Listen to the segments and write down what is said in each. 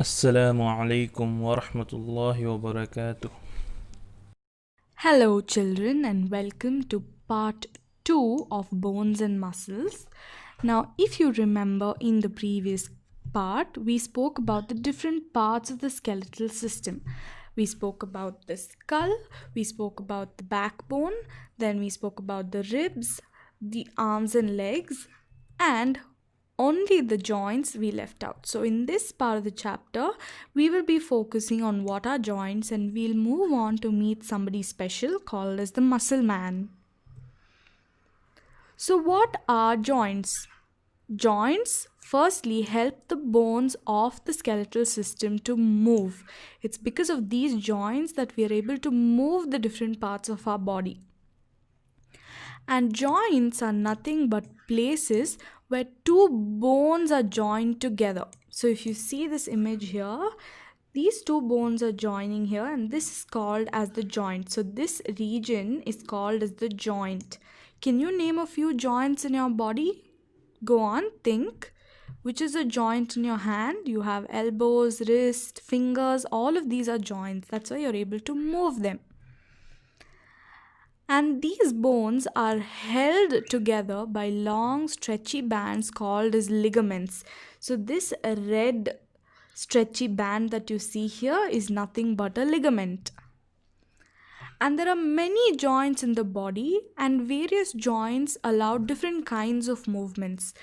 السلام عليكم ورحمة الله وبركاته. Hello, children, and welcome to part 2 of Bones and Muscles. Now, if you remember in the previous part, we spoke about the different parts of the skeletal system. We spoke about the skull, we spoke about the backbone, then we spoke about the ribs, the arms and legs, and only the joints we left out. So, in this part of the chapter, we will be focusing on what are joints and we'll move on to meet somebody special called as the muscle man. So, what are joints? Joints firstly help the bones of the skeletal system to move. It's because of these joints that we are able to move the different parts of our body. And joints are nothing but places where two bones are joined together. So if you see this image here, these two bones are joining here and this is called as the joint. So this region is called as the joint. Can you name a few joints in your body? Go on, think. Which is a joint in your hand? You have elbows, wrist, fingers, all of these are joints. That's why you're able to move them. And these bones are held together by long stretchy bands called as ligaments. So this red stretchy band that you see here is nothing but a ligament. And there are many joints in the body, and various joints allow different kinds of movements.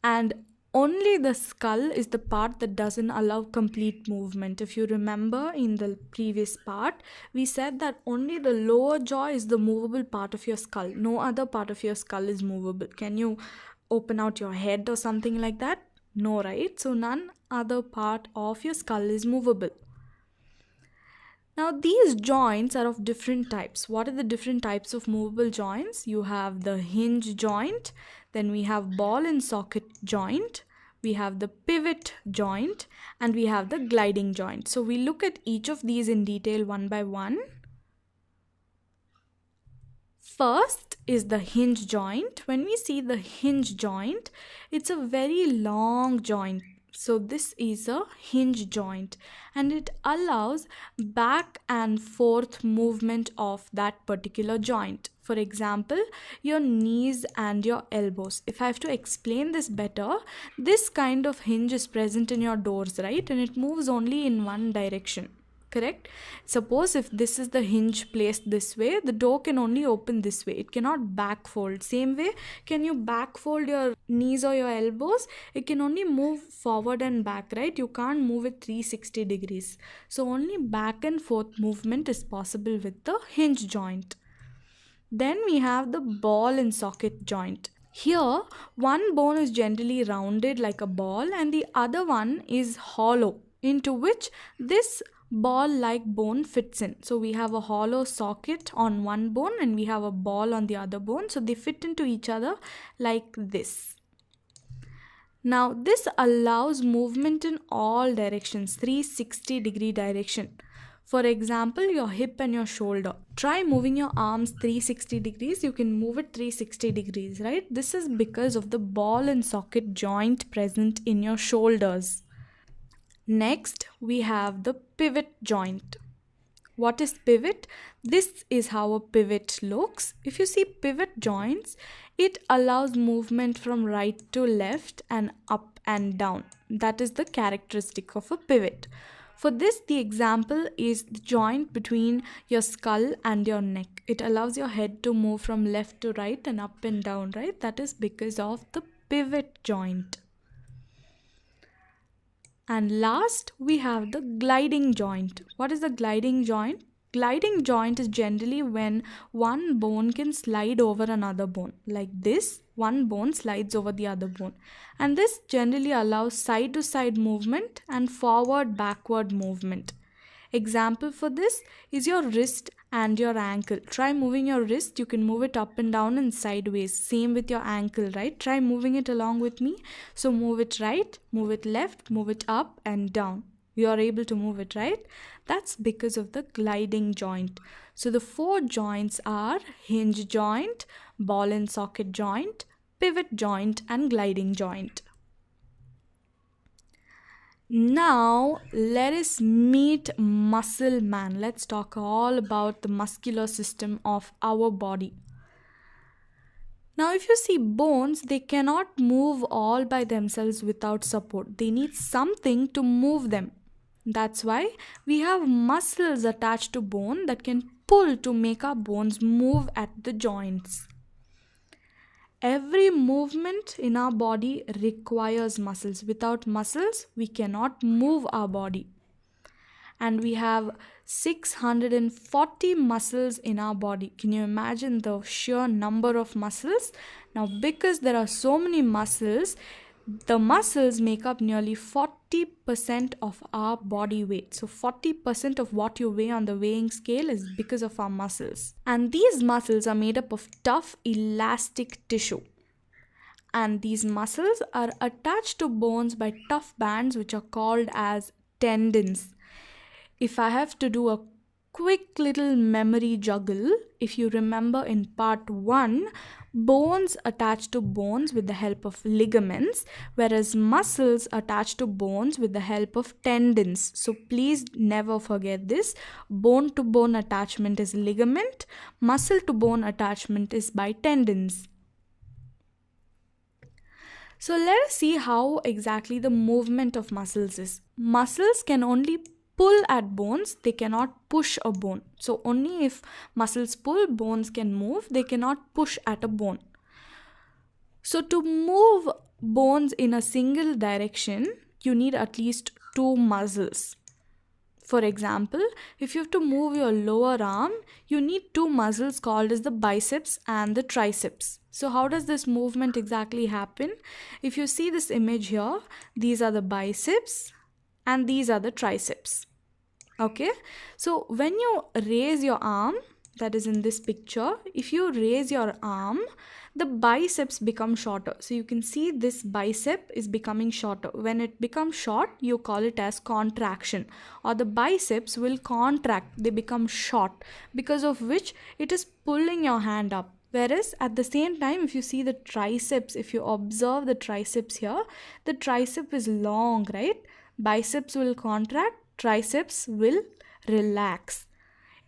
And only the skull is the part that doesn't allow complete movement. If you remember in the previous part, we said that only the lower jaw is the movable part of your skull. No other part of your skull is movable. Can you open out your head or something like that? No, right? So none other part of your skull is movable. Now, these joints are of different types. What are the different types of movable joints? You have the hinge joint, then we have ball and socket joint, we have the pivot joint, and we have the gliding joint. So, we look at each of these in detail one by one. First is the hinge joint. When we see the hinge joint, it's a very long joint. So this is a hinge joint and it allows back and forth movement of that particular joint. For example, your knees and your elbows. If I have to explain this better, this kind of hinge is present in your doors, right? And it moves only in one direction. Correct? Suppose if this is the hinge placed this way, the door can only open this way. It cannot back fold. Same way, can you back fold your knees or your elbows? It can only move forward and back, right? You can't move it 360 degrees. So only back and forth movement is possible with the hinge joint. Then we have the ball and socket joint. Here, one bone is generally rounded like a ball and the other one is hollow, into which this ball like bone fits in. So we have a hollow socket on one bone and we have a ball on the other bone. So they fit into each other like this. Now this allows movement in all directions, 360-degree direction. For example, your hip and your shoulder. Try moving your arms 360 degrees. You can move it 360 degrees, right? This is because of the ball and socket joint present in your shoulders. Next, we have the pivot joint. What is pivot? This is how a pivot looks. If you see pivot joints, it allows movement from right to left and up and down. That is the characteristic of a pivot. For this, the example is the joint between your skull and your neck. It allows your head to move from left to right and up and down, right? That is because of the pivot joint. And last, we have the gliding joint. What is the gliding joint? Gliding joint is generally when one bone can slide over another bone. Like this, one bone slides over the other bone. And this generally allows side to side movement and forward backward movement. Example for this is your wrist and your ankle. Try moving your wrist. You can move it up and down and sideways. Same with your ankle, right? Try moving it along with me. So move it right, move it left, move it up and down. You are able to move it, right? That's because of the gliding joint. So the four joints are hinge joint, ball and socket joint, pivot joint and gliding joint. Now, let us meet muscle man. Let's talk all about the muscular system of our body. Now, if you see bones, they cannot move all by themselves without support. They need something to move them. That's why we have muscles attached to bone that can pull to make our bones move at the joints. Every movement in our body requires muscles. Without muscles, we cannot move our body. And we have 640 muscles in our body. Can you imagine the sheer number of muscles? Now, because there are so many muscles, the muscles make up nearly 40% of our body weight. So 40% of what you weigh on the weighing scale is because of our muscles. And these muscles are made up of tough, elastic tissue. And these muscles are attached to bones by tough bands which are called as tendons. If I have to do a quick little memory juggle, if you remember in part 1, bones attach to bones with the help of ligaments, whereas muscles attach to bones with the help of tendons. So please never forget this. Bone to bone attachment is ligament, muscle to bone attachment is by tendons. So let us see how exactly the movement of muscles is. Muscles can only pull at bones, they cannot push a bone. So only if muscles pull, bones can move, they cannot push at a bone. So to move bones in a single direction, you need at least 2 muscles. For example, if you have to move your lower arm, you need 2 muscles called as the biceps and the triceps. So how does this movement exactly happen? If you see this image here, these are the biceps and these are the triceps. Okay, so when you raise your arm, that is in this picture, if you raise your arm, the biceps become shorter. So you can see this bicep is becoming shorter. When it becomes short, you call it as contraction, or the biceps will contract, they become short, because of which it is pulling your hand up. Whereas at the same time, if you see the triceps, if you observe the triceps here, the tricep is long, right? Biceps will contract, triceps will relax.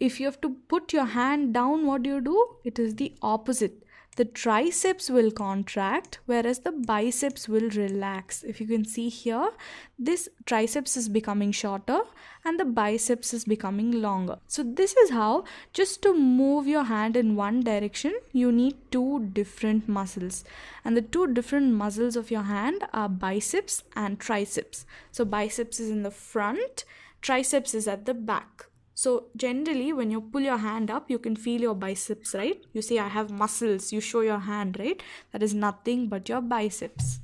If you have to put your hand down, what do? It is the opposite. The triceps will contract, whereas the biceps will relax. If you can see here, this triceps is becoming shorter and the biceps is becoming longer. So this is how, just to move your hand in one direction, you need 2 different muscles. And the 2 different muscles of your hand are biceps and triceps. So biceps is in the front, triceps is at the back. So generally, when you pull your hand up, you can feel your biceps, right? You say, I have muscles. You show your hand, right? That is nothing but your biceps.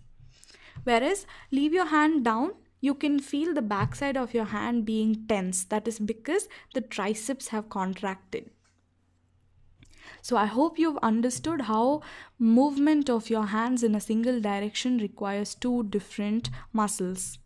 Whereas, leave your hand down, you can feel the backside of your hand being tense. That is because the triceps have contracted. So I hope you've understood how movement of your hands in a single direction requires 2 different muscles.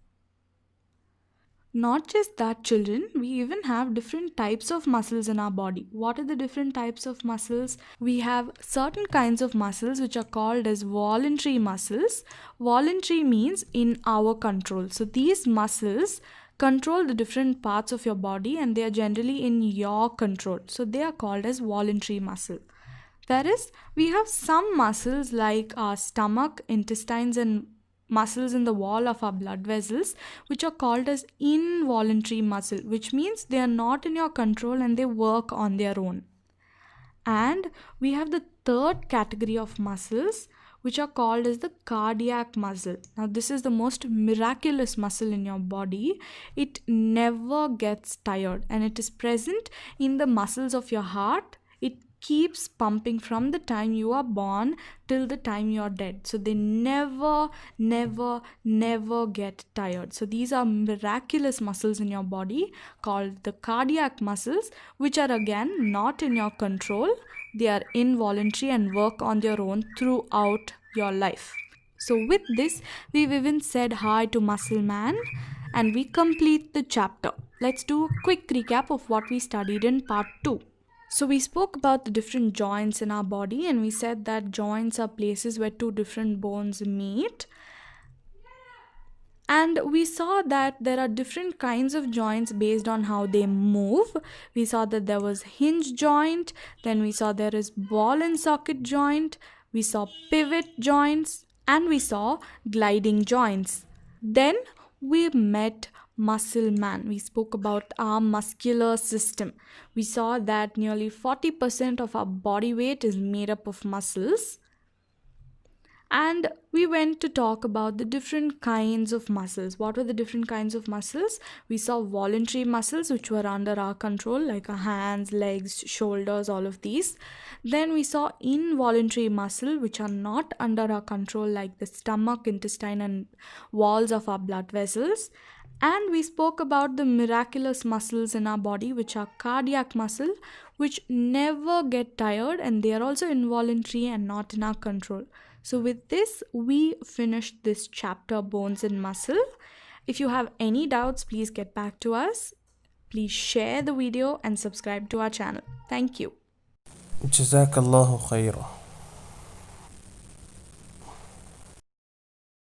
Not just that, children, we even have different types of muscles in our body. What are the different types of muscles? We have certain kinds of muscles which are called as voluntary muscles. Voluntary means in our control. So these muscles control the different parts of your body and they are generally in your control. So they are called as voluntary muscle. Whereas we have some muscles like our stomach, intestines and muscles in the wall of our blood vessels, which are called as involuntary muscle, which means they are not in your control and they work on their own. And we have the third category of muscles, which are called as the cardiac muscle. Now this is the most miraculous muscle in your body. It never gets tired and it is present in the muscles of your heart. It keeps pumping from the time you are born till the time you are dead. So they never get tired. So these are miraculous muscles in your body called the cardiac muscles, which are again not in your control. They are involuntary and work on their own throughout your life. So with this, we've even said hi to Muscle Man and we complete the chapter. Let's do a quick recap of what we studied in part 2. So we spoke about the different joints in our body and we said that joints are places where 2 different bones meet. And we saw that there are different kinds of joints based on how they move. We saw that there was hinge joint, then we saw there is ball and socket joint, we saw pivot joints, and we saw gliding joints. Then we met muscle man. We spoke about our muscular system. We saw that nearly 40% of our body weight is made up of muscles. And we went to talk about the different kinds of muscles. What were the different kinds of muscles? We saw voluntary muscles, which were under our control, like our hands, legs, shoulders, all of these. Then we saw involuntary muscle, which are not under our control, like the stomach, intestine, and walls of our blood vessels. And we spoke about the miraculous muscles in our body, which are cardiac muscle, which never get tired, and they are also involuntary and not in our control. So with this, we finished this chapter, bones and muscle. If you have any doubts, please get back to us. Please share the video and subscribe to our channel. Thank you. Jazakallahu khairah.